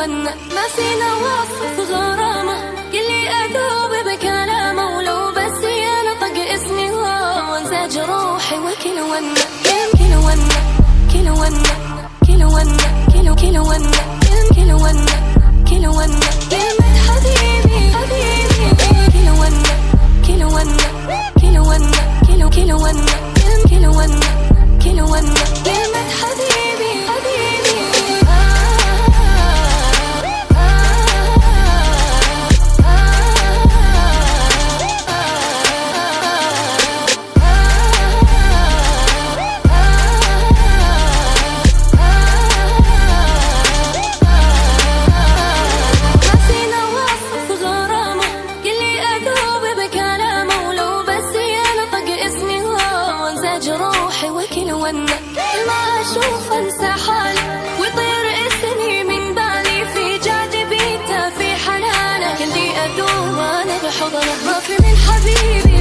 ونا، ما فينا وصف غرامة يلي أذوب بكلامه، ولو بس ينطق اسمي وانسى جروحي وكل ونا، كل ونا كل ونا كل ونا كل ونا كل ونا كل ونا كلمة حبيبي حبيبي، كل ونا كل ونا كل ونا كل ونا كل ونا كل ونا كلمة حبيبي حبيبي. جروحي وكل ونا ما أشوف أنسى حالي ويطير اسمي من بالي، في جاذبيته في حنانه اللي أدوم أنا بحضنه، ما في من حبيبي